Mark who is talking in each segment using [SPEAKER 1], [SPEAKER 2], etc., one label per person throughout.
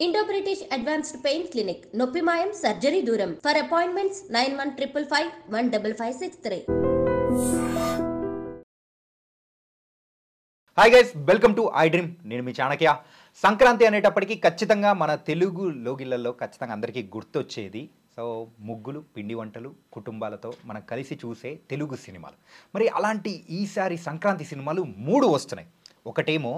[SPEAKER 1] Indo British advanced pain clinic నొప్పి మాయం surgery దూరం for appointments 9155515563.
[SPEAKER 2] Hi guys, welcome to I dream. నేను మీ చాణక్య. సంక్రాంతి అనేటప్పటికీ ఖచ్చితంగా మన తెలుగు లోగిళ్ళల్లో ఖచ్చితంగా అందరికీ గుర్తొచ్చేది ముగ్గులు, పిండి వంటలు, కుటుంబాలతో మనం కలిసి చూసే తెలుగు సినిమాలు. మరి అలాంటి ఈసారి సంక్రాంతి సినిమాలు 3 వస్తున్నాయి. ఒకటేమో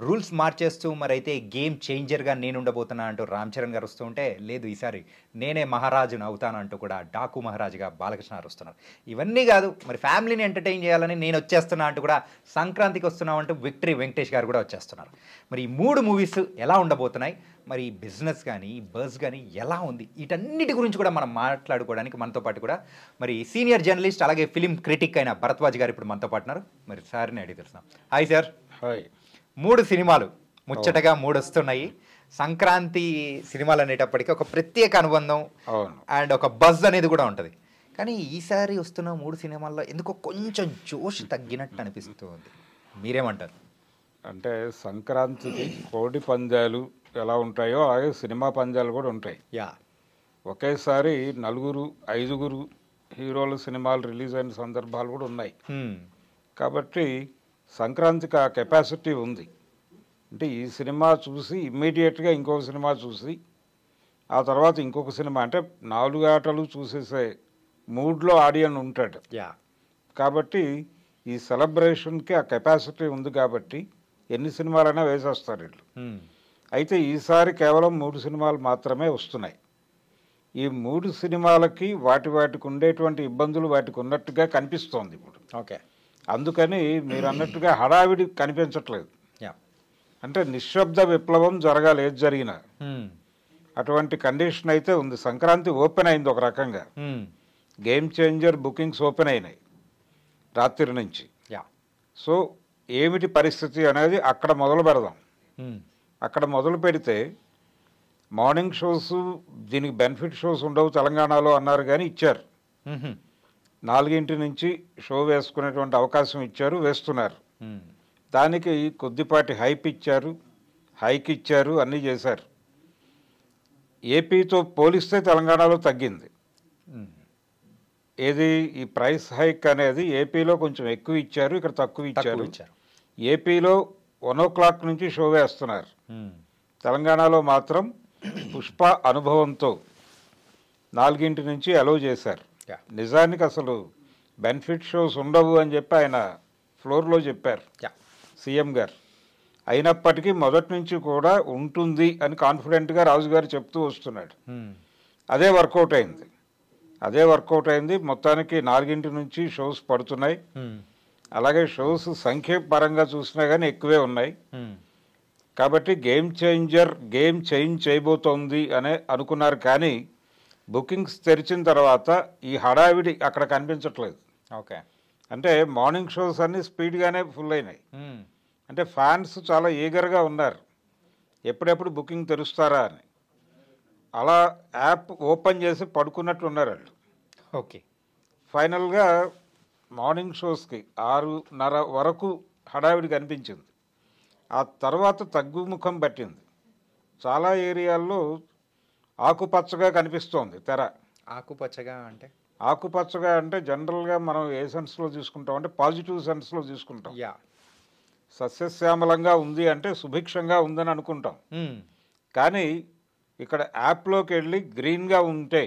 [SPEAKER 2] రూల్స్ మార్చేస్తూ మరైతే గేమ్ చేంజర్గా నేను ఉండబోతున్నా అంటూ రామ్ చరణ్ గారు వస్తూ ఉంటే, లేదు ఈసారి నేనే మహారాజును అవుతాను అంటూ కూడా డాకు మహారాజుగా బాలకృష్ణ గారు వస్తున్నారు. ఇవన్నీ కాదు, మరి ఫ్యామిలీని ఎంటర్టైన్ చేయాలని నేను వచ్చేస్తున్నా అంటూ కూడా సంక్రాంతికి వస్తున్నాం అంటూ విక్టరీ వెంకటేష్ గారు కూడా వచ్చేస్తున్నారు. మరి ఈ 3 మూవీస్ ఎలా ఉండబోతున్నాయి, మరి బిజినెస్ కానీ బజ్ కానీ ఎలా ఉంది, వీటన్నిటి గురించి కూడా మనం మాట్లాడుకోవడానికి మనతో పాటు కూడా మరి సీనియర్ జర్నలిస్ట్ అలాగే ఫిలిం క్రిటిక్ అయిన భరద్వాజ్ గారు ఇప్పుడు మనతో పాటు ఉన్నారు. మరి సార్ని అడిగి తెలుస్తున్నాం. Hi sir.
[SPEAKER 3] హాయ్.
[SPEAKER 2] 3 సినిమాలు ముచ్చటగా 3 వస్తున్నాయి. సంక్రాంతి సినిమాలు అనేటప్పటికీ ఒక ప్రత్యేక అనుబంధం అండ్ ఒక బజ్ అనేది కూడా ఉంటుంది. కానీ ఈసారి వస్తున్న 3 సినిమాల్లో ఎందుకో కొంచెం జోష్ తగ్గినట్టు అనిపిస్తుంది. మీరేమంటారు?
[SPEAKER 3] అంటే సంక్రాంతికి కోడి పందాలు ఎలా ఉంటాయో అలాగే సినిమా పందాలు కూడా ఉంటాయి. ఒకేసారి 4, 5 హీరోల సినిమాలు రిలీజ్ అయిన సందర్భాలు కూడా ఉన్నాయి. కాబట్టి సంక్రాంతికి ఆ కెపాసిటీ ఉంది. అంటే ఈ సినిమా చూసి ఇమ్మీడియట్గా ఇంకొక సినిమా చూసి ఆ తర్వాత ఇంకొక సినిమా, అంటే 4 ఆటలు చూసేసే మూడ్లో ఆడియన్ ఉంటాడు. కాబట్టి ఈ సెలబ్రేషన్కి ఆ కెపాసిటీ ఉంది కాబట్టి ఎన్ని సినిమాలైనా వేసేస్తారు వీళ్ళు. అయితే ఈసారి కేవలం 3 సినిమాలు మాత్రమే వస్తున్నాయి. ఈ 3 సినిమాలకి వాటికి ఉండేటువంటి ఇబ్బందులు వాటికి ఉన్నట్టుగా కనిపిస్తోంది ఇప్పుడు.
[SPEAKER 2] ఓకే.
[SPEAKER 3] అందుకని మీరు అన్నట్టుగా హడావిడి కనిపించట్లేదు. అంటే నిశ్శబ్ద విప్లవం జరగాలి ఏది జరిగినా, అటువంటి కండిషన్ అయితే ఉంది. సంక్రాంతి ఓపెన్ అయింది ఒక రకంగా. గేమ్ చేంజర్ బుకింగ్స్ ఓపెన్ అయినాయి రాత్రి నుంచి. సో ఏమిటి పరిస్థితి అనేది అక్కడ మొదలు పెడదాం. అక్కడ మొదలు పెడితే మార్నింగ్ షోస్, దీనికి బెనిఫిట్ షోస్ ఉండవు తెలంగాణలో అన్నారు, కానీ ఇచ్చారు. 4 నుంచి షో వేసుకునేటువంటి అవకాశం ఇచ్చారు, వేస్తున్నారు. దానికి కొద్దిపాటి హైక్ ఇచ్చారు, అన్నీ చేశారు. ఏపీతో పోలిస్తే తెలంగాణలో తగ్గింది. ఏది ఈ ప్రైస్ హైక్ అనేది ఏపీలో కొంచెం ఎక్కువ ఇచ్చారు, ఇక్కడ తక్కువ ఇచ్చారు. ఏపీలో 1 o'clock నుంచి షో వేస్తున్నారు. తెలంగాణలో మాత్రం పుష్ప అనుభవంతో 4 నుంచి అలౌ చేశారు. నిజానికి అసలు బెనిఫిట్ షోస్ ఉండవు అని చెప్పి ఆయన ఫ్లోర్లో చెప్పారు సీఎం గారు. అయినప్పటికీ మొదటి నుంచి కూడా ఉంటుంది అని కాన్ఫిడెంట్గా రాజు గారు చెప్తూ వస్తున్నాడు. అదే వర్కౌట్ అయింది. మొత్తానికి 4 నుంచి షోస్ పడుతున్నాయి. అలాగే షోస్ సంఖ్య పరంగా చూసినా కానీ ఎక్కువే ఉన్నాయి. కాబట్టి గేమ్ చేంజ్ చేయబోతోంది అనే అనుకున్నారు. కానీ బుకింగ్స్ తెరిచిన తర్వాత ఈ హడావిడి అక్కడ కనిపించట్లేదు.
[SPEAKER 2] ఓకే.
[SPEAKER 3] అంటే మార్నింగ్ షోస్ అన్నీ స్పీడ్గానే ఫుల్ అయినాయి. అంటే ఫ్యాన్స్ చాలా ఈగర్గా ఉన్నారు, ఎప్పుడెప్పుడు బుకింగ్ తెరుస్తారా అని. అలా యాప్ ఓపెన్ చేసి పడుకున్నట్టు ఉన్నారు వాళ్ళు.
[SPEAKER 2] ఓకే.
[SPEAKER 3] ఫైనల్గా మార్నింగ్ షోస్కి 6:30 వరకు హడావిడి కనిపించింది. ఆ తర్వాత తగ్గుముఖం పట్టింది. చాలా ఏరియాల్లో ఆకుపచ్చగా కనిపిస్తోంది తెర. ఆకుపచ్చగా అంటే జనరల్గా మనం ఏ సెన్స్లో తీసుకుంటాం అంటే పాజిటివ్ సెన్స్లో తీసుకుంటాం. సస్యశ్యామలంగా ఉంది అంటే సుభిక్షంగా ఉందని అనుకుంటాం. కానీ ఇక్కడ యాప్లోకి వెళ్ళి గ్రీన్గా ఉంటే,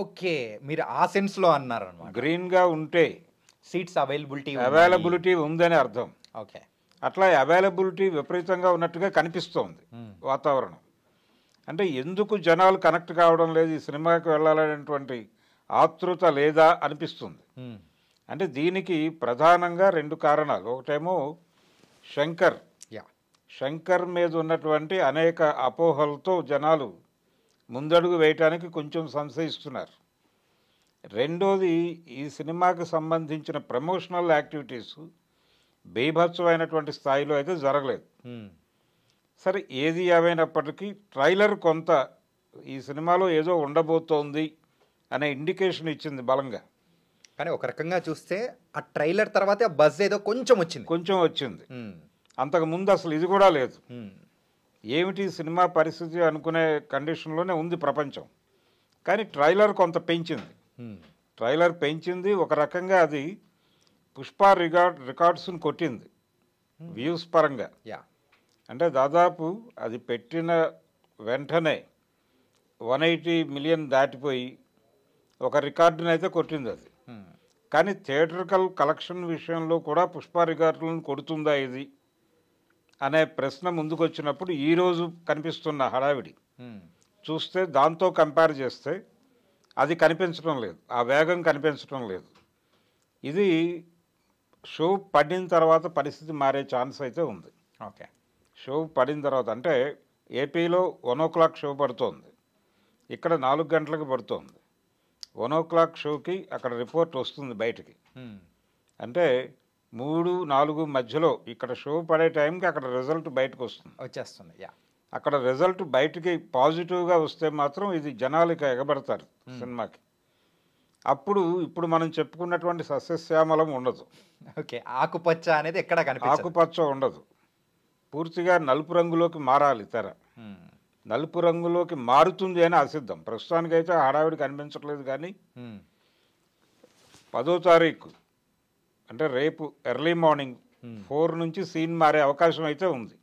[SPEAKER 2] ఓకే, మీరు ఆ సెన్స్లో అన్నారు అన్నమాట.
[SPEAKER 3] గ్రీన్గా ఉంటే
[SPEAKER 2] సీట్స్
[SPEAKER 3] అవైలబిలిటీ ఉందని అర్థం.
[SPEAKER 2] ఓకే.
[SPEAKER 3] అట్లా అవైలబిలిటీ విపరీతంగా ఉన్నట్టుగా కనిపిస్తోంది వాతావరణం. అంటే ఎందుకు జనాలు కనెక్ట్ కావడం లేదు, ఈ సినిమాకి వెళ్ళాలనేటువంటి ఆతృత లేదా అనిపిస్తుంది. అంటే దీనికి ప్రధానంగా 2 కారణాలు. ఒకటేమో శంకర్ మీద ఉన్నటువంటి అనేక అపోహలతో జనాలు ముందడుగు వేయటానికి కొంచెం సంశయిస్తున్నారు. రెండోది, ఈ సినిమాకి సంబంధించిన ప్రమోషనల్ యాక్టివిటీస్ బీభత్సమైనటువంటి స్థాయిలో అయితే జరగలేదు. సరే, ఏది ఏమైనప్పటికీ ట్రైలర్ కొంత ఈ సినిమాలో ఏదో ఉండబోతోంది అనే ఇండికేషన్ ఇచ్చింది బలంగా.
[SPEAKER 2] కానీ ఒక రకంగా చూస్తే ఆ ట్రైలర్ తర్వాత బజ్ ఏదో కొంచెం వచ్చింది.
[SPEAKER 3] అంతకు ముందు అసలు ఇది కూడా లేదు. ఏమిటి సినిమా పరిస్థితి అనుకునే కండిషన్లోనే ఉంది ప్రపంచం. కానీ ట్రైలర్ కొంత పెంచింది. ట్రైలర్ పెంచింది ఒక రకంగా. అది పుష్ప రికార్డ్స్ని కొట్టింది వ్యూస్ పరంగా. అంటే దాదాపు అది పెట్టిన వెంటనే 180 మిలియన్ దాటిపోయి ఒక రికార్డుని అయితే కొట్టింది అది. కానీ థియేట్రికల్ కలెక్షన్ విషయంలో కూడా పుష్ప రికార్డులను కొడుతుందా ఇది అనే ప్రశ్న ముందుకు వచ్చినప్పుడు ఈరోజు కనిపిస్తున్న హడావిడి చూస్తే దాంతో కంపేర్ చేస్తే అది కనిపించడం లేదు, ఆ వేగం కనిపించడం లేదు. ఇది షో పడిన తర్వాత పరిస్థితి మారే ఛాన్స్ అయితే ఉంది.
[SPEAKER 2] ఓకే,
[SPEAKER 3] షో పడిన తర్వాత అంటే ఏపీలో 1 o'clock షో పడుతోంది, ఇక్కడ 4 గంటలకు పడుతోంది. 1 o'clock షోకి అక్కడ రిపోర్ట్ వస్తుంది బయటికి. అంటే 3-4 మధ్యలో ఇక్కడ షో పడే టైంకి అక్కడ రిజల్ట్ బయటకు
[SPEAKER 2] వచ్చేస్తుంది.
[SPEAKER 3] అక్కడ రిజల్ట్ బయటికి పాజిటివ్గా వస్తే మాత్రం ఇది జనాలకి ఎగబడతారు సినిమాకి. అప్పుడు ఇప్పుడు మనం చెప్పుకున్నటువంటి సస్యశ్యామలం ఉండదు.
[SPEAKER 2] ఓకే, ఆకుపచ్చ అనేది ఎక్కడ కనిపించదు.
[SPEAKER 3] ఆకుపచ్చ ఉండదు, పూర్తిగా నలుపు రంగులోకి మారాలి తెర. నలుపు రంగులోకి మారుతుంది అని ఆశిద్దాం. ప్రస్తుతానికైతే హడావిడి కనిపించట్లేదు. కానీ 10వ తారీఖు అంటే రేపు ఎర్లీ మార్నింగ్ 4 నుంచి సీన్ మారే అవకాశం అయితే ఉంది.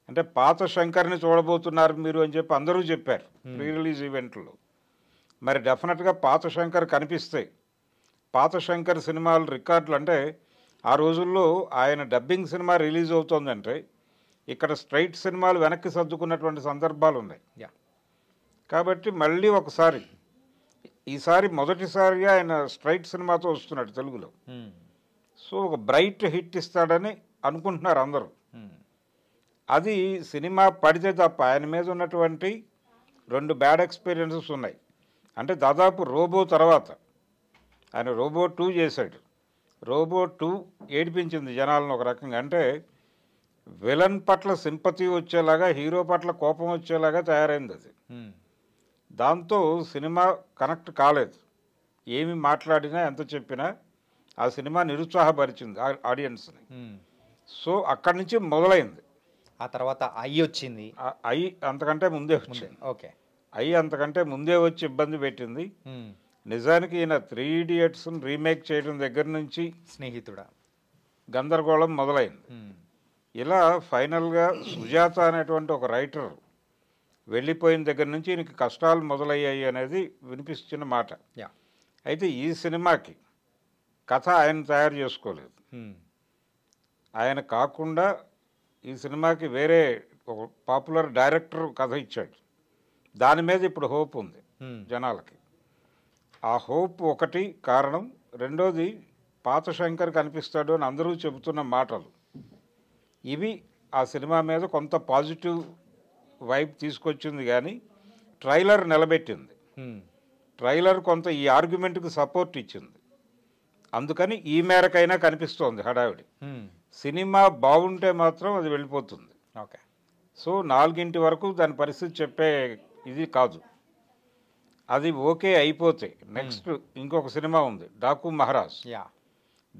[SPEAKER 3] అంటే పాత శంకర్ని చూడబోతున్నారు మీరు అని చెప్పి అందరూ చెప్పారు ప్రీ రిలీజ్ ఈవెంట్లో. మరి డెఫినెట్గా పాత శంకర్ కనిపిస్తే, పాత శంకర్ సినిమాలు రికార్డులు అంటే ఆ రోజుల్లో ఆయన డబ్బింగ్ సినిమా రిలీజ్ అవుతోందంటే ఇక్కడ స్ట్రైట్ సినిమాలు వెనక్కి సర్దుకున్నటువంటి సందర్భాలు ఉన్నాయి. కాబట్టి మళ్ళీ ఒకసారి ఈసారి మొదటిసారిగా ఆయన స్ట్రైట్ సినిమాతో వస్తున్నాడు తెలుగులో. సో ఒక బ్రైట్ హిట్ ఇస్తాడని అనుకుంటున్నారు అందరూ. అది సినిమా పడితే తప్ప ఆయన మీద ఉన్నటువంటి 2 బ్యాడ్ ఎక్స్పీరియన్సెస్ ఉన్నాయి. అంటే దాదాపు రోబో తర్వాత ఆయన రోబో 2 చేశాడు. రోబో 2 ఏడిపించింది జనాలను ఒక రకంగా. అంటే విలన్ పట్ల సింపతి వచ్చేలాగా, హీరో పట్ల కోపం వచ్చేలాగా తయారైంది అది. దాంతో సినిమా కనెక్ట్ కాలేదు. ఏమి మాట్లాడినా ఎంత చెప్పినా ఆ సినిమా నిరుత్సాహపరిచింది ఆడియన్స్ని. సో అక్కడి నుంచి మొదలైంది.
[SPEAKER 2] ఆ తర్వాత ఐ వచ్చింది.
[SPEAKER 3] ఐ అంతకంటే ముందే వచ్చింది.
[SPEAKER 2] ఓకే,
[SPEAKER 3] ఐ అంతకంటే ముందే వచ్చి ఇబ్బంది పెట్టింది. నిజానికి ఈయన 3 Idiots రీమేక్ చేయడం దగ్గర నుంచి
[SPEAKER 2] స్నేహితుడా
[SPEAKER 3] గందరగోళం మొదలైంది. ఇలా ఫైనల్గా సుజాత అనేటువంటి ఒక రైటర్ వెళ్ళిపోయిన దగ్గర నుంచి ఈయనకి కష్టాలు మొదలయ్యాయి అనేది వినిపిస్తున్న మాట. అయితే ఈ సినిమాకి కథ ఆయన తయారు చేసుకోలేదు. ఆయన కాకుండా ఈ సినిమాకి వేరే ఒక పాపులర్ డైరెక్టర్ కథ ఇచ్చాడు. దాని మీద ఇప్పుడు హోప్ ఉంది జనాలకి. ఆ హోప్ ఒకటి కారణం. రెండోది పాత శంకర్ కనిపిస్తాడు అని అందరూ చెబుతున్న మాటలు. ఇవి ఆ సినిమా మీద కొంత పాజిటివ్ వైబ్ తీసుకొచ్చింది. కానీ ట్రైలర్ నిలబెట్టింది. ట్రైలర్ కొంత ఈ ఆర్గ్యుమెంట్కి సపోర్ట్ ఇచ్చింది. అందుకని ఈ మేరకైనా కనిపిస్తోంది హడావిడి. సినిమా బాగుంటే మాత్రం అది వెళ్ళిపోతుంది.
[SPEAKER 2] ఓకే,
[SPEAKER 3] సో 4 వరకు దాని పరిస్థితి చెప్పే ఇది కాదు. అది ఓకే అయిపోతే నెక్స్ట్ ఇంకొక సినిమా ఉంది, డాకు మహారాజ్.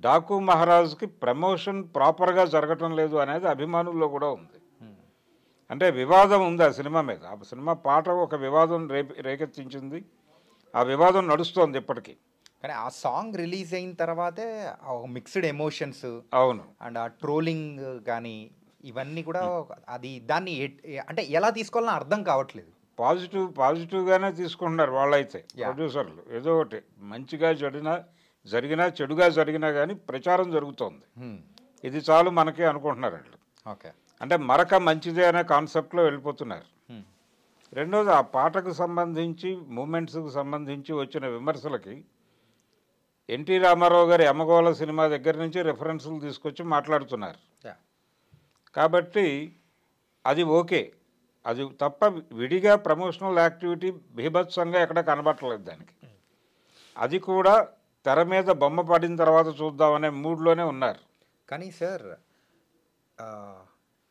[SPEAKER 3] డాకు మహారాజ్కి ప్రమోషన్ ప్రాపర్గా జరగటం లేదు అనేది అభిమానుల్లో కూడా ఉంది. అంటే వివాదం ఉంది ఆ సినిమా మీద. ఆ సినిమా పాట ఒక వివాదం రేకెత్తించింది. ఆ వివాదం నడుస్తోంది ఇప్పటికీ.
[SPEAKER 2] కానీ ఆ సాంగ్ రిలీజ్ అయిన తర్వాతే మిక్స్డ్ ఎమోషన్స్,
[SPEAKER 3] అవును,
[SPEAKER 2] అండ్ ఆ ట్రోలింగ్ కానీ ఇవన్నీ కూడా అది దాన్ని అంటే ఎలా తీసుకోవాలని అర్థం కావట్లేదు.
[SPEAKER 3] పాజిటివ్గానే తీసుకుంటున్నారు వాళ్ళైతే ప్రొడ్యూసర్లు. ఏదో ఒకటి మంచిగా జరిగినా చెడుగా జరిగినా కానీ ప్రచారం జరుగుతోంది. ఇది చాలు మనకి అనుకుంటున్నారు వాళ్ళు.
[SPEAKER 2] ఓకే,
[SPEAKER 3] అంటే మరక మంచిదే అనే కాన్సెప్ట్లో వెళ్ళిపోతున్నారు. రెండోది ఆ పాటకు సంబంధించి, మూమెంట్స్కి సంబంధించి వచ్చిన విమర్శలకి ఎన్టీ రామారావు గారి యమగోళ సినిమా దగ్గర నుంచి రెఫరెన్సులు తీసుకొచ్చి మాట్లాడుతున్నారు. కాబట్టి అది ఓకే. అది తప్ప విడిగా ప్రమోషనల్ యాక్టివిటీ బీభత్సంగా ఎక్కడ కనబట్టలేదు దానికి. అది కూడా తెర మీద బొమ్మ పడిన తర్వాత చూద్దామనే మూడ్లోనే ఉన్నారు.
[SPEAKER 2] కానీ సార్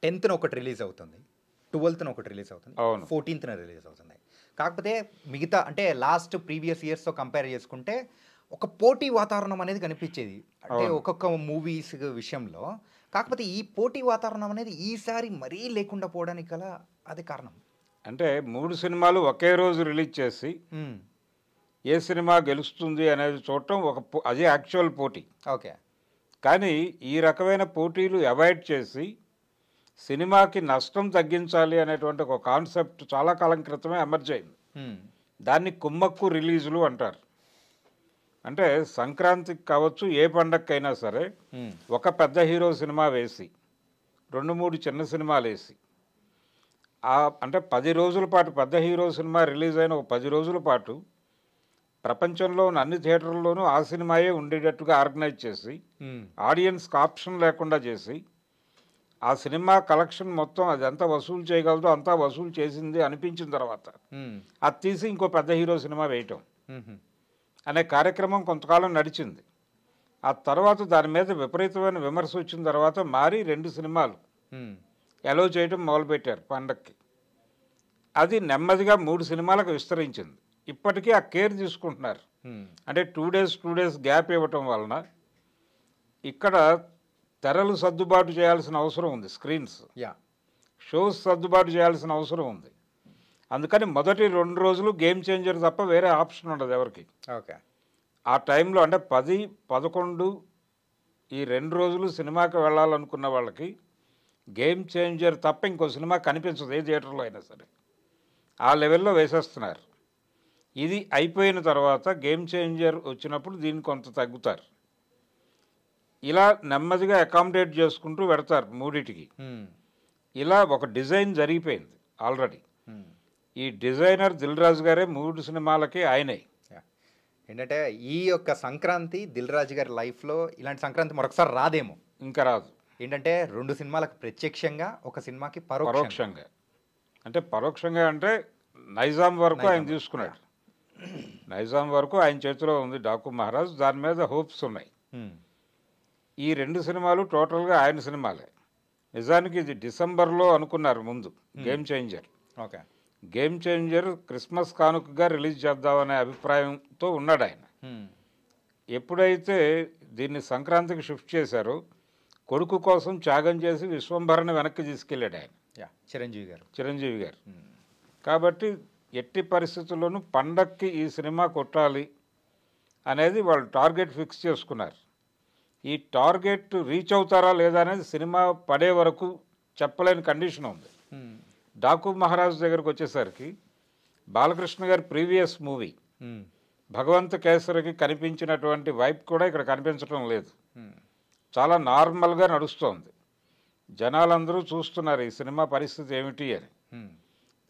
[SPEAKER 2] 10th ఒకటి రిలీజ్ అవుతుంది, 12th ఒకటి రిలీజ్ అవుతుంది, 14th రిలీజ్ అవుతుంది. కాకపోతే మిగతా అంటే లాస్ట్ ప్రీవియస్ ఇయర్స్తో కంపేర్ చేసుకుంటే ఒక పోటీ వాతావరణం అనేది కనిపించేది. అంటే ఒక్కొక్క మూవీస్ విషయంలో కాకపోతే ఈ పోటీ వాతావరణం అనేది ఈసారి మరీ లేకుండా పోవడానికి గల అది కారణం.
[SPEAKER 3] అంటే 3 సినిమాలు ఒకే రోజు రిలీజ్ చేసి ఏ సినిమా గెలుస్తుంది అనేది చూడటం అదే యాక్చువల్ పోటీ.
[SPEAKER 2] ఓకే.
[SPEAKER 3] కానీ ఈ రకమైన పోటీలు అవాయిడ్ చేసి సినిమాకి నష్టం తగ్గించాలి అనేటువంటి ఒక కాన్సెప్ట్ చాలా కాలం క్రితమే ఎమర్జ్ అయింది. దాన్ని కుమ్మక్కు రిలీజులు అంటారు. అంటే సంక్రాంతికి కావచ్చు, ఏ పండగకైనా సరే ఒక పెద్ద హీరో సినిమా వేసి 2-3 చిన్న సినిమాలు వేసి అంటే 10 రోజుల పాటు పెద్ద హీరో సినిమా రిలీజ్ అయిన ఒక 10 రోజుల పాటు ప్రపంచంలో ఉన్న అన్ని థియేటర్లలోనూ ఆ సినిమాయే ఉండేటట్టుగా ఆర్గనైజ్ చేసి ఆడియన్స్కి ఆప్షన్ లేకుండా చేసి ఆ సినిమా కలెక్షన్ మొత్తం అది ఎంత వసూలు చేయగలదో అంతా వసూలు చేసింది అనిపించిన తర్వాత అది తీసి ఇంకో పెద్ద హీరో సినిమా వేయటం అనే కార్యక్రమం కొంతకాలం నడిచింది. ఆ తర్వాత దాని మీద విపరీతమైన విమర్శ వచ్చిన తర్వాత మారి 2 సినిమాలు ఎలో చేయడం మొదలుపెట్టారు పండక్కి. అది నెమ్మదిగా 3 సినిమాలకు విస్తరించింది. ఇప్పటికీ ఆ కేర్ తీసుకుంటున్నారు. అంటే 2 డేస్ గ్యాప్ ఇవ్వటం వలన ఇక్కడ తెరలు సర్దుబాటు చేయాల్సిన అవసరం ఉంది, స్క్రీన్స్ షోస్ సర్దుబాటు చేయాల్సిన అవసరం ఉంది. అందుకని మొదటి 2 రోజులు గేమ్ చేంజర్ తప్ప వేరే ఆప్షన్ ఉండదు ఎవరికి.
[SPEAKER 2] ఓకే.
[SPEAKER 3] ఆ టైంలో అంటే 10, 11 ఈ 2 రోజులు సినిమాకి వెళ్ళాలనుకున్న వాళ్ళకి గేమ్ చేంజర్ తప్ప ఇంకో సినిమా కనిపించదు ఏ థియేటర్లో అయినా సరే. ఆ లెవెల్లో వేసేస్తున్నారు. ఇది అయిపోయిన తర్వాత గేమ్ చేంజర్ వచ్చినప్పుడు దీన్ని కొంత తగ్గుతారు. ఇలా నెమ్మదిగా అకామిడేట్ చేసుకుంటూ పెడతారు మూడిటికి. ఇలా ఒక డిజైన్ జరిగిపోయింది ఆల్రెడీ. ఈ డిజైనర్ దిల్ రాజు గారే 3 సినిమాలకి ఆయనే.
[SPEAKER 2] ఏంటంటే ఈ యొక్క సంక్రాంతి దిల్ రాజు గారి లైఫ్లో ఇలాంటి సంక్రాంతి మరొకసారి రాదేమో.
[SPEAKER 3] ఇంకా రాదు.
[SPEAKER 2] ఏంటంటే 2 సినిమాలకు ప్రత్యక్షంగా, ఒక సినిమాకి పరోక్షంగా.
[SPEAKER 3] అంటే పరోక్షంగా అంటే నైజాం వరకు ఆయన తీసుకున్నాడు. నైజాం వరకు ఆయన చేతిలో ఉంది డాకు మహారాజ్. దాని మీద హోప్స్ ఉన్నాయి. ఈ 2 సినిమాలు టోటల్గా ఆయన సినిమాలే. నిజానికి ఇది డిసెంబర్లో అనుకున్నారు ముందు game changer.
[SPEAKER 2] Okay.
[SPEAKER 3] Game changer Christmas కానుకగా రిలీజ్ చేద్దామనే అభిప్రాయంతో ఉన్నాడు ఆయన. ఎప్పుడైతే దీన్ని సంక్రాంతికి షిఫ్ట్ చేశారో కొడుకు కోసం త్యాగం చేసి విశ్వంభరని వెనక్కి తీసుకెళ్ళాడు ఆయన, చిరంజీవి గారు. కాబట్టి ఎట్టి పరిస్థితుల్లోనూ పండక్కి ఈ సినిమా కొట్టాలి అనేది వాళ్ళు టార్గెట్ ఫిక్స్ చేసుకున్నారు. ఈ టార్గెట్ రీచ్ అవుతారా లేదా అనేది సినిమా పడే వరకు చెప్పలేని కండిషన్ ఉంది. డాకు మహారాజ్ దగ్గరకు వచ్చేసరికి బాలకృష్ణ గారి ప్రీవియస్ మూవీ భగవంత్ కేసరికి కనిపించినటువంటి వైబ్ కూడా ఇక్కడ కనిపించడం లేదు. చాలా నార్మల్గా నడుస్తోంది. జనాలందరూ చూస్తున్నారు ఈ సినిమా పరిస్థితి ఏమిటి అని.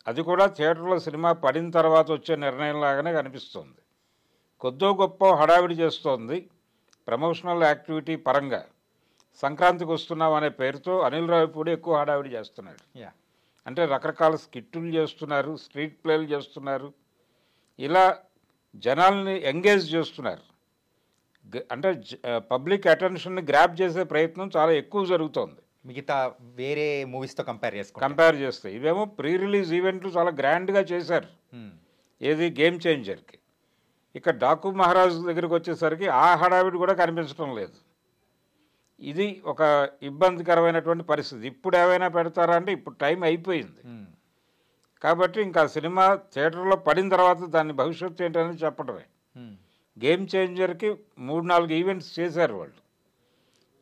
[SPEAKER 3] అది కూడా థియేటర్లో సినిమా పడిన తర్వాత వచ్చే నిర్ణయం లాగానే కనిపిస్తుంది. కొద్దో గొప్ప హడావిడి చేస్తోంది ప్రమోషనల్ యాక్టివిటీ పరంగా. సంక్రాంతికి వస్తున్నాం అనే పేరుతో అనిల్ రావిపూడి ఎక్కువ హడావిడి చేస్తున్నాడు. అంటే రకరకాల స్కిట్టులు చేస్తున్నారు, స్ట్రీట్ ప్లేలు చేస్తున్నారు, ఇలా జనాల్ని ఎంగేజ్ చేస్తున్నారు. అంటే పబ్లిక్ అటెన్షన్ని గ్రాప్ చేసే ప్రయత్నం చాలా ఎక్కువ జరుగుతోంది
[SPEAKER 2] మిగతా వేరే మూవీస్తో
[SPEAKER 3] కంపేర్ చేస్తే. ఇవేమో ప్రీ రిలీజ్ ఈవెంట్లు చాలా గ్రాండ్గా చేశారు ఏది గేమ్ చేంజర్కి. ఇక డాకు మహారాజ్ దగ్గరికి వచ్చేసరికి ఆ హడావిడి కూడా కనిపించడం లేదు. ఇది ఒక ఇబ్బందికరమైనటువంటి పరిస్థితి. ఇప్పుడు ఏమైనా పెడతారా అంటే ఇప్పుడు టైం అయిపోయింది. కాబట్టి ఇంకా సినిమా థియేటర్లో పడిన తర్వాత దాని భవిష్యత్తు ఏంటనేది చెప్పడమే. గేమ్ చేంజర్కి 3-4 ఈవెంట్స్ చేశారు వాళ్ళు.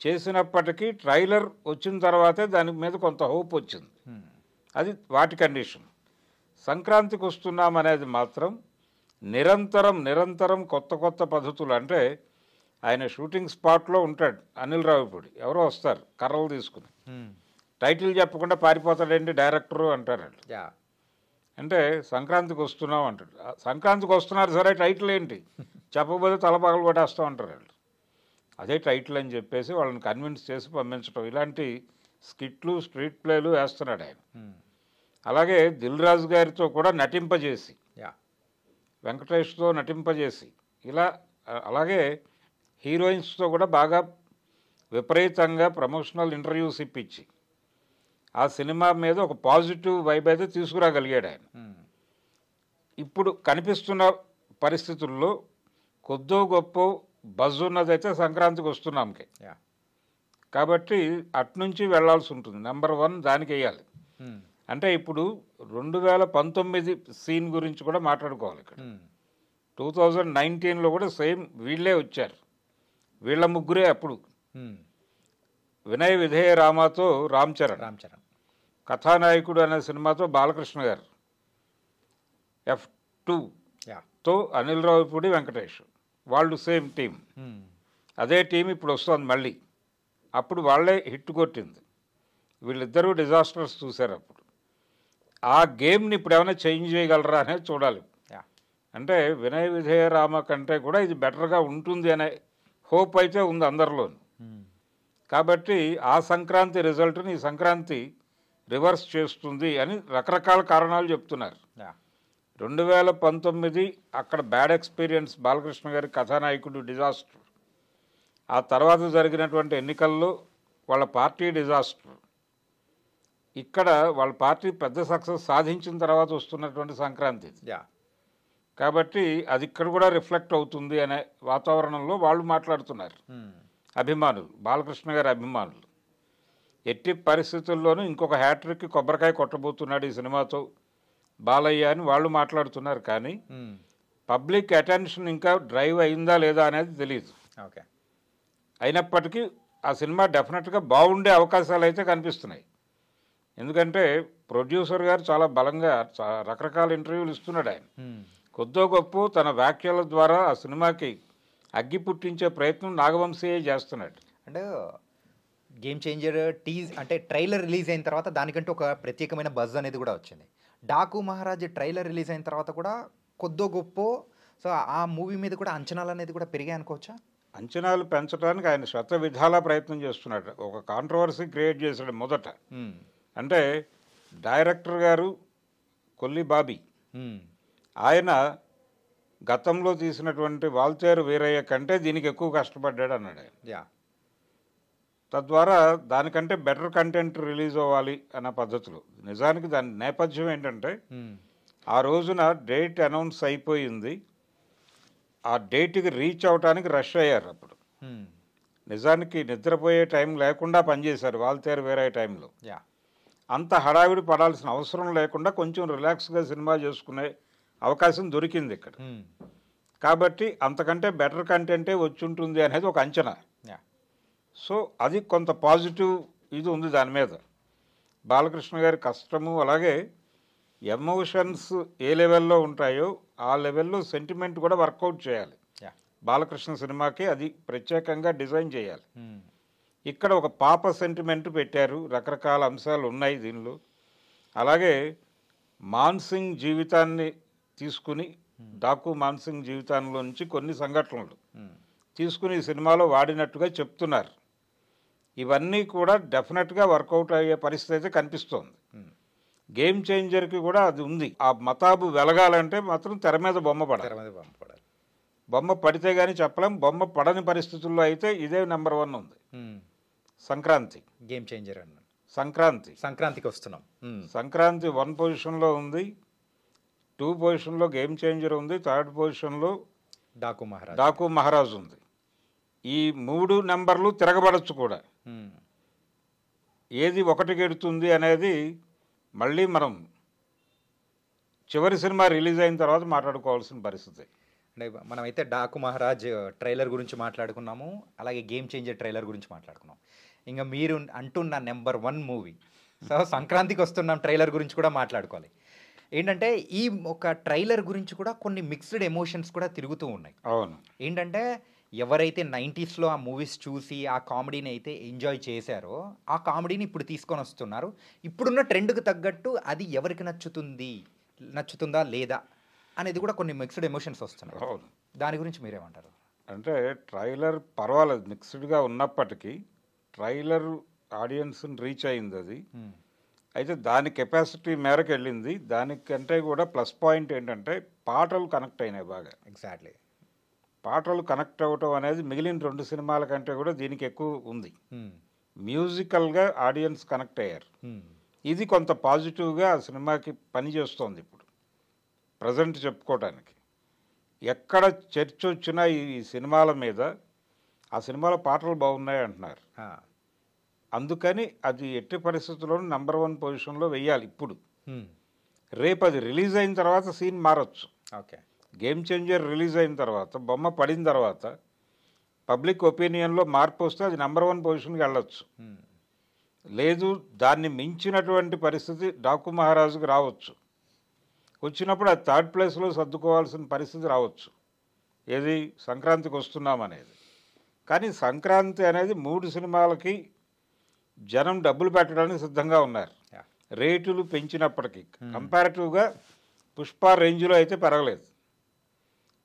[SPEAKER 3] చేసినప్పటికీ ట్రైలర్ వచ్చిన తర్వాతే దాని మీద కొంత హోప్ వచ్చింది. అది వాటి కండిషన్. సంక్రాంతికి వస్తున్నాం అనేది మాత్రం నిరంతరం కొత్త పద్ధతులు. అంటే ఆయన షూటింగ్ స్పాట్లో ఉంటాడు అనిల్ రావిపూడి, ఎవరో వస్తారు కర్రలు తీసుకుని, టైటిల్ చెప్పకుండా పారిపోతాడండి డైరెక్టరు అంటారు వాళ్ళు. అంటే సంక్రాంతికి వస్తున్నాం అంటాడు. సంక్రాంతికి వస్తున్నారు సరే, టైటిల్ ఏంటి చెప్పకపోతే తల పగలు కొట్టేస్తూ ఉంటారు వాళ్ళు. అదే టైటిల్ అని చెప్పేసి వాళ్ళని కన్విన్స్ చేసి పంపించడం, ఇలాంటి స్కిట్లు స్ట్రీట్ ప్లేలు వేస్తున్నాడు ఆయన. అలాగే దిల్ రాజు గారితో కూడా నటింపజేసి, వెంకటేష్తో నటింపజేసి, ఇలా అలాగే హీరోయిన్స్తో కూడా బాగా విపరీతంగా ప్రమోషనల్ ఇంటర్వ్యూస్ ఇప్పించి ఆ సినిమా మీద ఒక పాజిటివ్ వైబ్ అయితే తీసుకురాగలిగాడు ఆయన. ఇప్పుడు కనిపిస్తున్న పరిస్థితుల్లో కొద్దో గొప్ప బజ్ ఉన్నదైతే సంక్రాంతికి వస్తున్నాంకి. కాబట్టి అట్నుంచి వెళ్లాల్సి ఉంటుంది. నెంబర్ 1 దానికి వేయాలి. అంటే ఇప్పుడు 2019 సీన్ గురించి కూడా మాట్లాడుకోవాలి. ఇక్కడ 2019లో కూడా సేమ్ వీళ్ళే వచ్చారు. వీళ్ళ ముగ్గురే అప్పుడు వినయ విధేయ రామాతో రామ్ చరణ్, కథానాయకుడు అనే సినిమాతో బాలకృష్ణ గారు, F2తో అనిల్ రావిపూడి వెంకటేష్, వాళ్ళు సేమ్ టీం. అదే టీం ఇప్పుడు వస్తుంది మళ్ళీ. అప్పుడు వాళ్ళే హిట్ కొట్టింది. వీళ్ళిద్దరూ డిజాస్టర్స్ చూశారు అప్పుడు. ఆ గేమ్ని ఇప్పుడు ఏమైనా చేంజ్ చేయగలరా అనేది చూడాలి. అంటే వినయ విధేయ రామ కంటే కూడా ఇది బెటర్గా ఉంటుంది అనే హోప్ అయితే ఉంది అందరిలోనూ. కాబట్టి ఆ సంక్రాంతి రిజల్ట్ని ఈ సంక్రాంతి రివర్స్ చేస్తుంది అని రకరకాల కారణాలు చెప్తున్నారు. 2019 అక్కడ బ్యాడ్ ఎక్స్పీరియన్స్, బాలకృష్ణ గారి కథానాయకుడు డిజాస్టర్. ఆ తర్వాత జరిగినటువంటి ఎన్నికల్లో వాళ్ళ పార్టీ డిజాస్టర్. ఇక్కడ వాళ్ళ పార్టీ పెద్ద సక్సెస్ సాధించిన తర్వాత వస్తున్నటువంటి సంక్రాంతి. కాబట్టి అది ఇక్కడ కూడా రిఫ్లెక్ట్ అవుతుంది అనే వాతావరణంలో వాళ్ళు మాట్లాడుతున్నారు. అభిమానులు, బాలకృష్ణ గారి అభిమానులు ఎట్టి పరిస్థితుల్లోనూ ఇంకొక హ్యాట్రిక్ కొబ్బరికాయ కొట్టబోతున్నాడు ఈ సినిమాతో బాలయ్య అని వాళ్ళు మాట్లాడుతున్నారు. కానీ పబ్లిక్ అటెన్షన్ ఇంకా డ్రైవ్ అయిందా లేదా అనేది తెలియదు. అయినప్పటికీ ఆ సినిమా డెఫినెట్గా బాగుండే అవకాశాలు అయితే కనిపిస్తున్నాయి. ఎందుకంటే ప్రొడ్యూసర్ గారు చాలా బలంగా రకరకాల ఇంటర్వ్యూలు ఇస్తున్నాడు. ఆయన కొద్దో గొప్ప తన వ్యాఖ్యల ద్వారా ఆ సినిమాకి అగ్గి పుట్టించే ప్రయత్నం నాగవంశీయే చేస్తున్నాడు.
[SPEAKER 2] అంటే గేమ్ చేంజర్ అంటే ట్రైలర్ రిలీజ్ అయిన తర్వాత దానికంటే ఒక ప్రత్యేకమైన బజ్ అనేది కూడా వచ్చింది. డాకు మహారాజ్ ట్రైలర్ రిలీజ్ అయిన తర్వాత కూడా కొద్దో గొప్ప సో ఆ మూవీ మీద కూడా అంచనాలు అనేది కూడా పెరిగాయి అనుకోవచ్చా?
[SPEAKER 3] అంచనాలు పెంచడానికి ఆయన శత విధాల ప్రయత్నం చేస్తున్నాడు. ఒక కాంట్రవర్సీ క్రియేట్ చేశాడు మొదట. అంటే డైరెక్టర్ గారు కొల్లి బాబీ, ఆయన గతంలో తీసినటువంటి వాల్తేరు వీరయ్య కంటే దీనికి ఎక్కువ కష్టపడ్డాడు అన్నాడు ఆయన. తద్వారా దానికంటే బెటర్ కంటెంట్ రిలీజ్ అవ్వాలి అన్న పద్ధతిలో. నిజానికి దాని నేపథ్యం ఏంటంటే ఆ రోజున డేట్ అనౌన్స్ అయిపోయింది. ఆ డేట్కి రీచ్ అవడానికి రష్ అయ్యారు. అప్పుడు నిజానికి నిద్రపోయే టైం లేకుండా పనిచేశారు వాల్తేరు వీరయ్య టైంలో. అంత హడావిడి పడాల్సిన అవసరం లేకుండా కొంచెం రిలాక్స్గా సినిమా చేసుకునే అవకాశం దొరికింది ఇక్కడ. కాబట్టి అంతకంటే బెటర్ కంటెంటే వచ్చి ఉంటుంది అనేది ఒక అంచనా. సో అది కొంత పాజిటివ్ ఇది ఉంది దాని మీద. బాలకృష్ణ గారి కష్టము, అలాగే ఎమోషన్స్ ఏ లెవెల్లో ఉంటాయో ఆ లెవెల్లో సెంటిమెంట్ కూడా వర్కౌట్ చేయాలి. బాలకృష్ణ సినిమాకి అది ప్రత్యేకంగా డిజైన్ చేయాలి. ఇక్కడ ఒక పాప సెంటిమెంట్ పెట్టారు, రకరకాల అంశాలు ఉన్నాయి దీనిలో. అలాగే మాన్సింగ్ జీవితాన్ని తీసుకుని, డాకు మాన్సింగ్ జీవితంలో నుంచి కొన్ని సంఘటనలు తీసుకుని ఈ సినిమాలో వాడినట్టుగా చెప్తున్నారు. ఇవన్నీ కూడా డెఫినెట్గా వర్కౌట్ అయ్యే పరిస్థితి అయితే కనిపిస్తోంది. గేమ్ చేంజర్కి కూడా అది ఉంది. ఆ మతాబు వెలగాలంటే మాత్రం తెర మీద బొమ్మ పడాలి. బొమ్మ పడితే కానీ చెప్పలేం. బొమ్మ పడని పరిస్థితుల్లో అయితే ఇదే నెంబర్ 1 ఉంది. సంక్రాంతి
[SPEAKER 2] గేమ్ చేంజర్ అన్న
[SPEAKER 3] సంక్రాంతికి
[SPEAKER 2] వస్తున్నాం.
[SPEAKER 3] సంక్రాంతి 1 పొజిషన్లో ఉంది, 2 పొజిషన్లో గేమ్ చేంజర్ ఉంది, 3rd పొజిషన్లో డాకు మహారాజ్ ఉంది. ఈ 3 నెంబర్లు తిరగబడచ్చు కూడా. ఏది ఒకటికి ఎడుతుంది అనేది మళ్ళీ మనం చివరి సినిమా రిలీజ్ అయిన తర్వాత మాట్లాడుకోవాల్సిన పరిస్థితి.
[SPEAKER 2] అంటే మనమైతే డాకు మహారాజ్ ట్రైలర్ గురించి మాట్లాడుకున్నాము, అలాగే గేమ్ చేంజర్ ట్రైలర్ గురించి మాట్లాడుకున్నాం. ఇంకా మీరు అంటున్న నెంబర్ 1 మూవీ, సో సంక్రాంతికి వస్తున్నాం ట్రైలర్ గురించి కూడా మాట్లాడుకోవాలి. ఏంటంటే ఈ ఒక ట్రైలర్ గురించి కూడా కొన్ని మిక్స్డ్ ఎమోషన్స్ కూడా తిరుగుతూ ఉన్నాయి.
[SPEAKER 3] అవును.
[SPEAKER 2] ఏంటంటే ఎవరైతే 90sలో ఆ మూవీస్ చూసి ఆ కామెడీని అయితే ఎంజాయ్ చేశారో ఆ కామెడీని ఇప్పుడు తీసుకొని వస్తున్నారు. ఇప్పుడున్న ట్రెండ్కి తగ్గట్టు అది ఎవరికి నచ్చుతుందా లేదా అనేది కూడా కొన్ని మిక్స్డ్ ఎమోషన్స్ వస్తున్నాయి.
[SPEAKER 3] అవును.
[SPEAKER 2] దాని గురించి మీరేమంటారు?
[SPEAKER 3] అంటే ట్రైలర్ పర్వాలేదు, మిక్స్డ్గా ఉన్నప్పటికీ ట్రైలర్ ఆడియన్స్ని రీచ్ అయింది. అది అయితే దాని కెపాసిటీ మేరకు వెళ్ళింది. దానికంటే కూడా ప్లస్ పాయింట్ ఏంటంటే పాటలు కనెక్ట్ అయినాయి బాగా.
[SPEAKER 2] ఎగ్జాక్ట్లీ.
[SPEAKER 3] పాటలు కనెక్ట్ అవ్వటం అనేది మిగిలిన 2 సినిమాల కంటే కూడా దీనికి ఎక్కువ ఉంది. మ్యూజికల్గా ఆడియన్స్ కనెక్ట్ అయ్యారు. ఇది కొంత పాజిటివ్గా ఆ సినిమాకి పనిచేస్తోంది. ఇప్పుడు ప్రజెంట్ చెప్పుకోవడానికి ఎక్కడ చర్చ వచ్చినా ఈ సినిమాల మీద ఆ సినిమాలో పాటలు బాగున్నాయి అంటున్నారు. అందుకని అది ఎట్టి పరిస్థితుల్లోనూ నెంబర్ 1 పొజిషన్లో వెయ్యాలి ఇప్పుడు. రేపు అది రిలీజ్ అయిన తర్వాత సీన్ మారచ్చు.
[SPEAKER 2] ఓకే,
[SPEAKER 3] గేమ్ చేంజర్ రిలీజ్ అయిన తర్వాత, బొమ్మ పడిన తర్వాత పబ్లిక్ ఒపీనియన్లో మార్పు వస్తే అది నెంబర్ 1 పొజిషన్కి వెళ్ళొచ్చు. లేదు దాన్ని మించినటువంటి పరిస్థితి డాకు మహారాజుకి రావచ్చు. వచ్చినప్పుడు అది 3rd ప్లేస్లో సర్దుకోవాల్సిన పరిస్థితి రావచ్చు. ఏది సంక్రాంతికి వస్తున్నామనేది. కానీ సంక్రాంతి అనేది 3 సినిమాలకి జనం డబ్బులు పెట్టడానికి సిద్ధంగా ఉన్నారు. రేటులు పెంచినప్పటికీ కంపారిటివ్గా పుష్ప రేంజ్లో అయితే పెరగలేదు.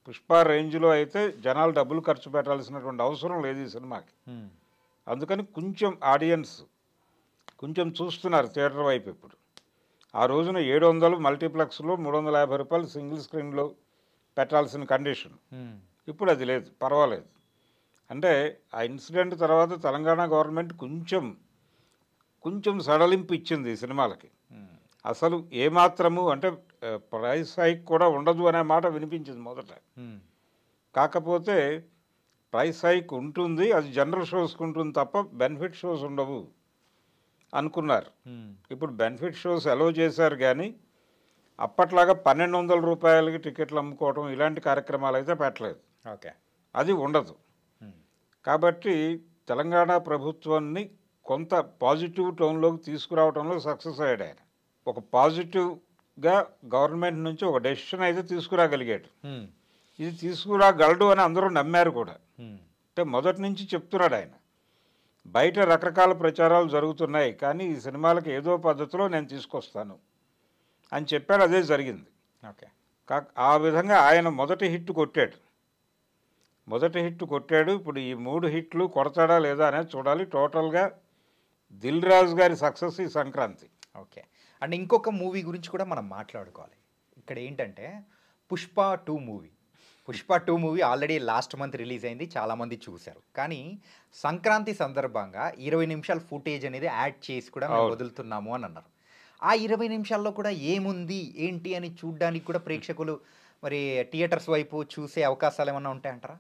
[SPEAKER 3] పుష్ప రేంజ్లో అయితే జనాలు డబ్బులు ఖర్చు పెట్టాల్సినటువంటి అవసరం లేదు ఈ సినిమాకి. అందుకని కొంచెం ఆడియన్స్ కొంచెం చూస్తున్నారు థియేటర్ వైపు. ఇప్పుడు ఆ రోజున 700 మల్టీప్లెక్స్లో 350 రూపాయలు సింగిల్ స్క్రీన్లో పెట్టాల్సిన కండిషన్. ఇప్పుడు అది లేదు, పర్వాలేదు. అంటే ఆ ఇన్సిడెంట్ తర్వాత తెలంగాణ గవర్నమెంట్ కొంచెం సడలింపు ఇచ్చింది ఈ సినిమాలకి. అసలు ఏమాత్రము అంటే ప్రైస్ హైక్ కూడా ఉండదు అనే మాట వినిపించింది మొదట. కాకపోతే ప్రైస్ హైక్ ఉంటుంది, అది జనరల్ షోస్కి ఉంటుంది తప్ప బెనిఫిట్ షోస్ ఉండవు అనుకున్నారు. ఇప్పుడు బెనిఫిట్ షోస్ అలౌ చేశారు, కానీ అప్పట్లాగా 1200 రూపాయలకి టికెట్లు అమ్ముకోవడం ఇలాంటి కార్యక్రమాలు అయితే పెట్టలేదు.
[SPEAKER 2] ఓకే, అది
[SPEAKER 3] ఉండదు. కాబట్టి తెలంగాణ ప్రభుత్వాన్ని కొంత పాజిటివ్ టోన్లోకి తీసుకురావడంలో సక్సెస్ అయ్యాడు ఆయన. ఒక పాజిటివ్గా గవర్నమెంట్ నుంచి ఒక డెసిషన్ అయితే తీసుకురాగలిగాడు. ఇది తీసుకురాగలడు అని అందరూ నమ్మారు కూడా. అంటే మొదటి నుంచి చెప్తున్నాడు ఆయన. బయట రకరకాల ప్రచారాలు జరుగుతున్నాయి, కానీ ఈ సినిమాలకు ఏదో పద్ధతిలో నేను తీసుకొస్తాను అని చెప్పాడు. అదే జరిగింది.
[SPEAKER 2] ఓకే,
[SPEAKER 3] ఆ విధంగా ఆయన మొదటి హిట్ కొట్టాడు. ఇప్పుడు ఈ 3 హిట్లు కొడతాడా లేదా అనేది చూడాలి. టోటల్గా దిల్ రాజు గారి సక్సెస్ ఈ సంక్రాంతి.
[SPEAKER 2] ఓకే, అండ్ ఇంకొక మూవీ గురించి కూడా మనం మాట్లాడుకోవాలి. ఇక్కడ ఏంటంటే Pushpa 2 movie already last month release అయింది, చాలామంది చూశారు. కానీ సంక్రాంతి సందర్భంగా 20 నిమిషాల ఫుటేజ్ అనేది యాడ్ చేసి కూడా మేము వదులుతున్నాము అని అన్నారు. ఆ 20 నిమిషాల్లో కూడా ఏముంది ఏంటి అని చూడడానికి కూడా ప్రేక్షకులు మరి థియేటర్స్ వైపు చూసే అవకాశాలు ఏమన్నా ఉంటాయంటారా?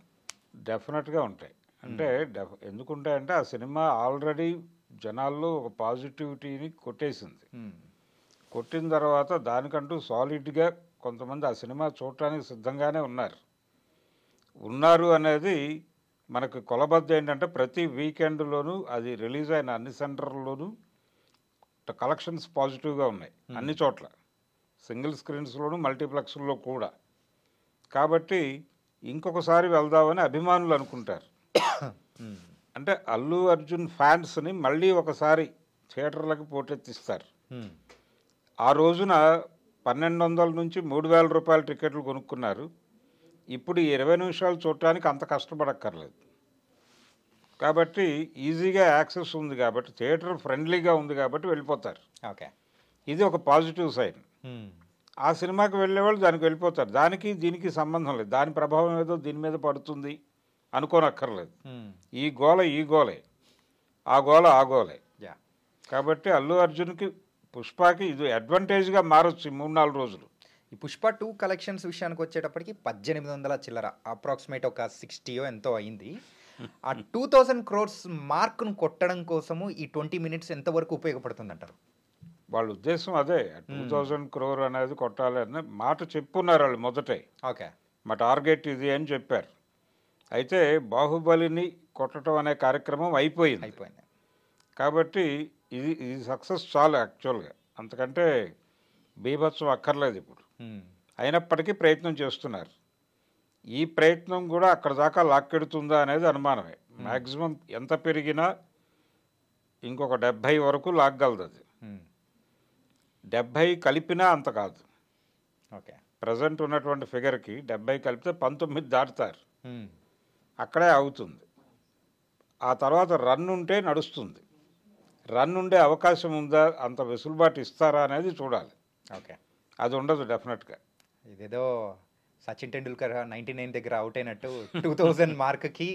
[SPEAKER 3] డెఫినెట్గా ఉంటాయి. అంటే ఎందుకుంటాయంటే ఆ సినిమా ఆల్రెడీ జనాల్లో ఒక పాజిటివిటీని కొట్టేసింది. కొట్టిన తర్వాత దానికంటూ సాలిడ్గా కొంతమంది ఆ సినిమా చూడటానికి సిద్ధంగానే ఉన్నారు అనేది మనకు కొలబద్ద. ఏంటంటే ప్రతి వీకెండ్లోనూ అది రిలీజ్ అయిన అన్ని సెంటర్లోనూ కలెక్షన్స్ పాజిటివ్గా ఉన్నాయి అన్ని చోట్ల, సింగిల్ స్క్రీన్స్లోను మల్టీప్లెక్స్లో కూడా. కాబట్టి ఇంకొకసారి వెళ్దామని అభిమానులు అనుకుంటారు. అంటే అల్లు అర్జున్ ఫ్యాన్స్ని మళ్ళీ ఒకసారి థియేటర్లకు పోటెత్తిస్తారు. ఆ రోజున 1200 నుంచి 3000 రూపాయల టికెట్లు కొనుక్కున్నారు. ఇప్పుడు 20 నిమిషాలు చూడటానికి అంత కష్టపడక్కర్లేదు. కాబట్టి ఈజీగా యాక్సెస్ ఉంది, కాబట్టి థియేటర్ ఫ్రెండ్లీగా ఉంది, కాబట్టి వెళ్ళిపోతారు.
[SPEAKER 2] ఓకే,
[SPEAKER 3] ఇది ఒక పాజిటివ్ సైన్. ఆ సినిమాకి వెళ్ళేవాళ్ళు దానికి వెళ్ళిపోతారు. దానికి దీనికి సంబంధం లేదు. దాని ప్రభావం ఏదో దీని మీద పడుతుంది అనుకోనక్కర్లేదు. ఈ గోలే, ఆ గోలే. కాబట్టి అల్లు అర్జున్కి పుష్పకి ఇది అడ్వాంటేజ్గా మారచ్చు ఈ 3-4 రోజులు.
[SPEAKER 2] ఈ పుష్ప 2 కలెక్షన్స్ విషయానికి వచ్చేటప్పటికి 1800 చిల్లర, అప్రాక్సిమేట్ ఒక 60 ఎంతో అయింది. ఆ 2000 crores మార్క్ను కొట్టడం కోసము ఈ 20 minutes ఎంతవరకు ఉపయోగపడుతుంది అంటారు?
[SPEAKER 3] వాళ్ళ ఉద్దేశం అదే, 2000 crore అనేది కొట్టాలి అనే మాట చెప్పున్నారు వాళ్ళు మొదటే.
[SPEAKER 2] ఓకే,
[SPEAKER 3] మా టార్గెట్ ఇది అని చెప్పారు. అయితే బాహుబలిని కొట్టడం అనే కార్యక్రమం అయిపోయింది. కాబట్టి ఇది సక్సెస్ చాలు యాక్చువల్గా, అంతకంటే బీభత్సం అక్కర్లేదు ఇప్పుడు. అయినప్పటికీ ప్రయత్నం చేస్తున్నారు. ఈ ప్రయత్నం కూడా అక్కడ దాకా లాక్కెడుతుందా అనేది అనుమానమే. మ్యాక్సిమం ఎంత పెరిగినా ఇంకొక 70 వరకు లాగ్గలదు. అది 70 కలిపినా అంత కాదు.
[SPEAKER 2] ఓకే,
[SPEAKER 3] ప్రజెంట్ ఉన్నటువంటి ఫిగర్కి 70 కలిపితే 19 దాటుతారు, అక్కడే అవుతుంది. ఆ తర్వాత రన్ ఉంటే నడుస్తుంది. రన్ ఉండే అవకాశం ఉందా, అంత వెసులుబాటు ఇస్తారా అనేది చూడాలి.
[SPEAKER 2] ఓకే,
[SPEAKER 3] అది ఉండదు డెఫినెట్గా.
[SPEAKER 2] ఇదేదో సచిన్ టెండూల్కర్ 99 దగ్గర అవుట్ అయినట్టు 2000 మార్క్కి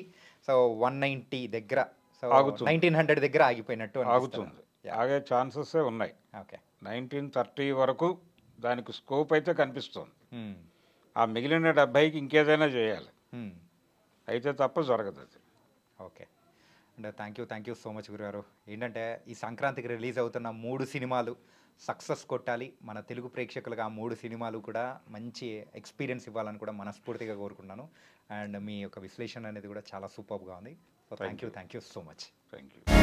[SPEAKER 2] సో 190 దగ్గర, సో 1900 దగ్గర ఆగిపోయినట్టు
[SPEAKER 3] ఆగుతుంది. ఆగే ఛాన్సెసే ఉన్నాయి.
[SPEAKER 2] ఓకే,
[SPEAKER 3] 1930 వరకు దానికి స్కోప్ అయితే కనిపిస్తుంది. ఆ మిగిలిన 70కి ఇంకేదైనా చేయాలి, అయితే తప్ప జరగదు అది.
[SPEAKER 2] Okay, and thank you so much గురుగారు. ఏంటంటే ఈ సంక్రాంతికి రిలీజ్ అవుతున్న 3 సినిమాలు సక్సెస్ కొట్టాలి, మన తెలుగు ప్రేక్షకులుగా ఆ 3 సినిమాలు కూడా మంచి ఎక్స్పీరియన్స్ ఇవ్వాలని కూడా మనస్ఫూర్తిగా కోరుకున్నాను. అండ్ మీ యొక్క విశ్లేషణ అనేది కూడా చాలా సూపర్గా ఉంది. So thank you so much.
[SPEAKER 3] Thank you.